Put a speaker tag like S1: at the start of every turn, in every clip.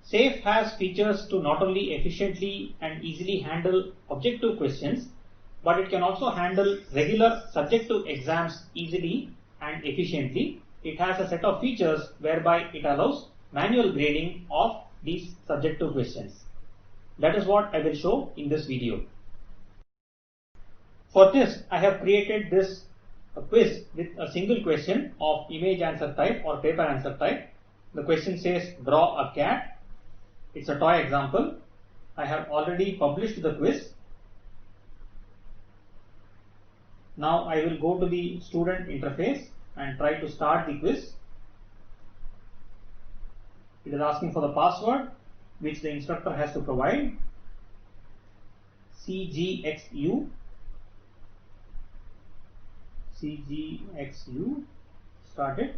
S1: SAFE has features to not only efficiently and easily handle objective questions, but it can also handle regular subjective exams easily and efficiently. It has a set of features whereby it allows manual grading of these subjective questions. That is what I will show in this video. For this, I have created this quiz with a single question of image answer type or paper answer type. The question says draw a cat. It's a toy example. I have already published the quiz. Now I will go to the student interface and try to start the quiz. It is asking for the password which the instructor has to provide. CGXU. Started.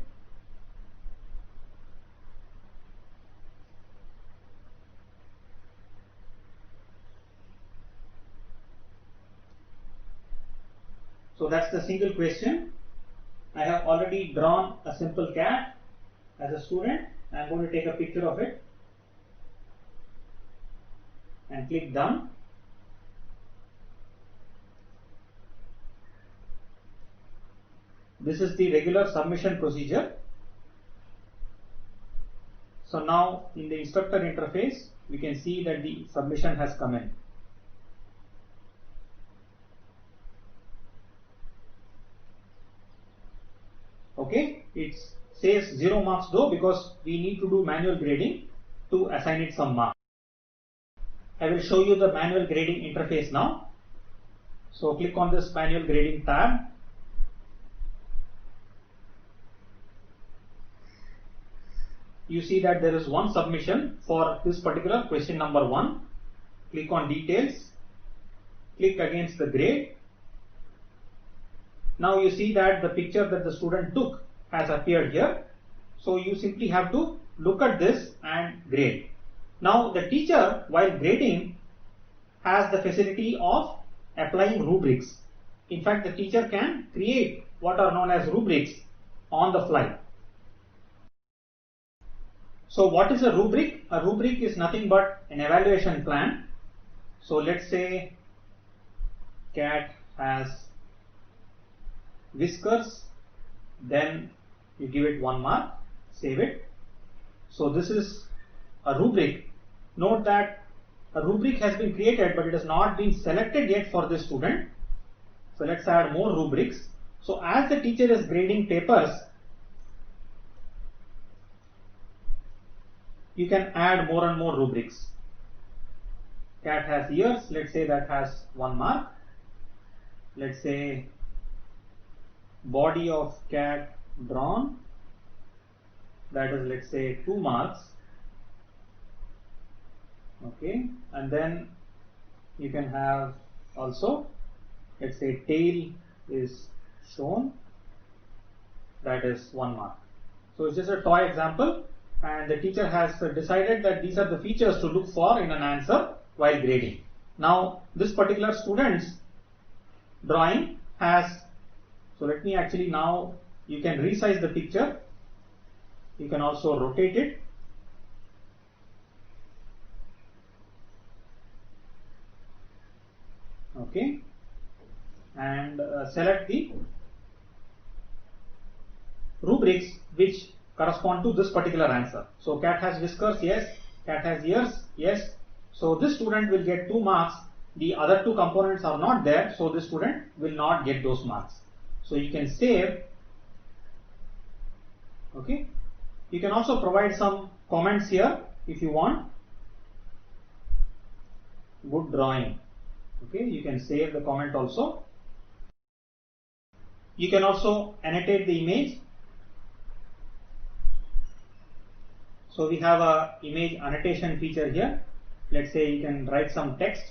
S1: So that's the single question. I have already drawn a simple cat as a student. I am going to take a picture of it and click done. This is the regular submission procedure. So now in the instructor interface, we can see that the submission has come in. Okay, it says 0 marks though because we need to do manual grading to assign it some marks. I will show you the manual grading interface now. So click on this manual grading tab. You see that there is one submission for this particular question number 1. Click on details. Click against the grade. Now you see that the picture that the student took has appeared here. So you simply have to look at this and grade. Now the teacher, while grading, has the facility of applying rubrics. In fact, the teacher can create what are known as rubrics on the fly. So what is a rubric? A rubric is nothing but an evaluation plan. So let's say cat has whiskers, then you give it 1 mark, save it. So this is a rubric. Note that a rubric has been created but it has not been selected yet for this student. So let's add more rubrics. So as the teacher is grading papers, you can add more and more rubrics. Cat has ears, let's say that has 1 mark. Let's say body of cat drawn, that is, let's say 2 marks. Okay, and then you can have also, let's say tail is shown, that is 1 mark. So it's just a toy example, and the teacher has decided that these are the features to look for in an answer while grading. Now this particular student's drawing has, so let me actually, now you can resize the picture, you can also rotate it. Okay, and select the rubrics which correspond to this particular answer. So cat has whiskers, yes. Cat has ears, yes. So this student will get 2 marks. The other 2 components are not there, so this student will not get those marks. So you can save. Okay, you can also provide some comments here if you want. Good drawing. Okay, you can save the comment also. You can also annotate the image. So we have a image annotation feature here. Let's say you can write some text.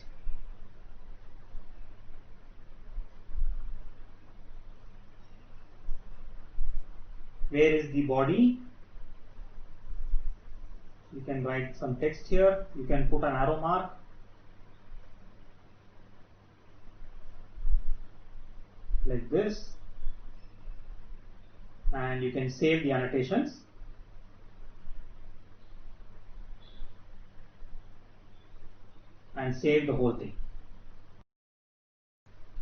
S1: Where is the body? You can write some text here. You can put an arrow mark. Like this. And you can save the annotations. and save the whole thing.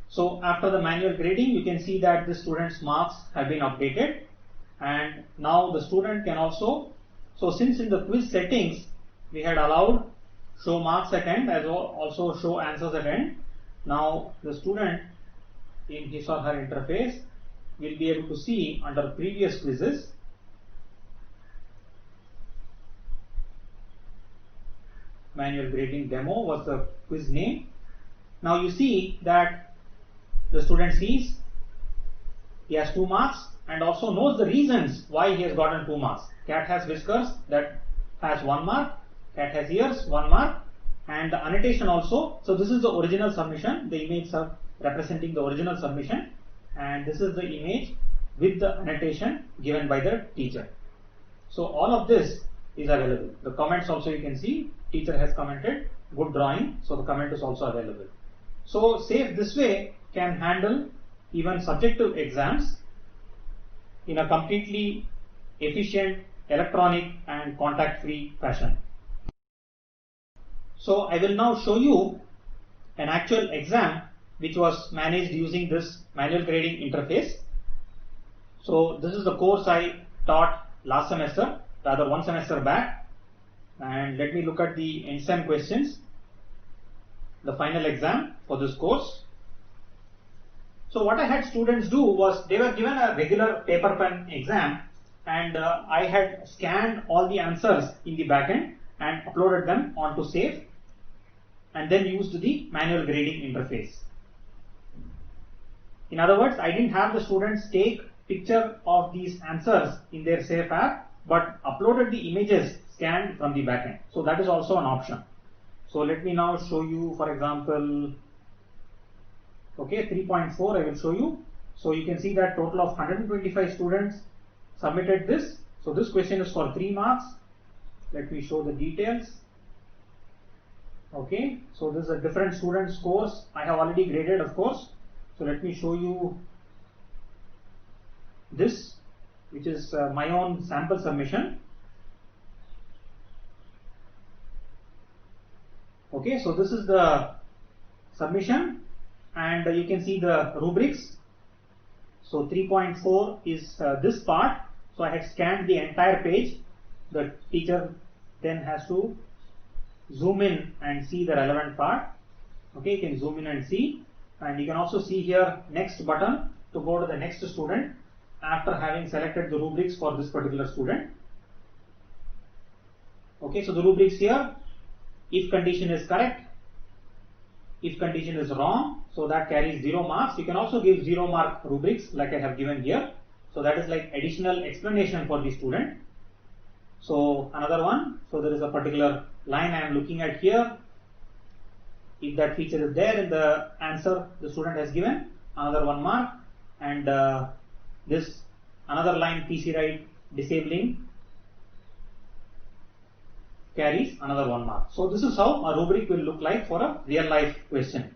S1: So after the manual grading, you can see that the student's marks have been updated, and now the student can also, so since in the quiz settings we had allowed show marks at end as well also show answers at end, now the student in his or her interface will be able to see under previous quizzes manual grading demo was the quiz name. Now you see that the student sees he has 2 marks and also knows the reasons why he has gotten 2 marks. Cat has whiskers, that has 1 mark, cat has ears, 1 mark, and the annotation also. So this is the original submission, the image representing the original submission, and this is the image with the annotation given by the teacher. So all of this is available. The comments also you can see, teacher has commented, good drawing, so the comment is also available. So SAFE this way can handle even subjective exams in a completely efficient, electronic and contact free fashion. So I will now show you an actual exam which was managed using this manual grading interface. So this is the course I taught last semester, rather 1 semester back, and let me look at the EndSem questions, the final exam for this course. So what I had students do was they were given a regular paper pen exam, and I had scanned all the answers in the backend and uploaded them onto SAFE and then used the manual grading interface. In other words, I didn't have the students take picture of these answers in their SAFE app, but uploaded the images scanned from the backend. So that is also an option. So let me now show you, for example, okay, 3.4 I will show you. So you can see that total of 125 students submitted this. So this question is for 3 marks. Let me show the details. Okay, so this is a different student scores. I have already graded, of course. So let me show you this, which is my own sample submission. Okay, so this is the submission, and you can see the rubrics. So 3.4 is this part. So I had scanned the entire page. The teacher then has to zoom in and see the relevant part. Okay, you can zoom in and see, and you can also see here next button to go to the next student after having selected the rubrics for this particular student. Okay, so the rubrics here, if condition is correct, if condition is wrong, so that carries 0 marks. You can also give 0 mark rubrics like I have given here. So that is like additional explanation for the student. So another one, so there is a particular line I am looking at here. If that feature is there in the answer the student has given, another 1 mark, and this another line PC write disabling carries another 1 mark. So this is how a rubric will look like for a real life question.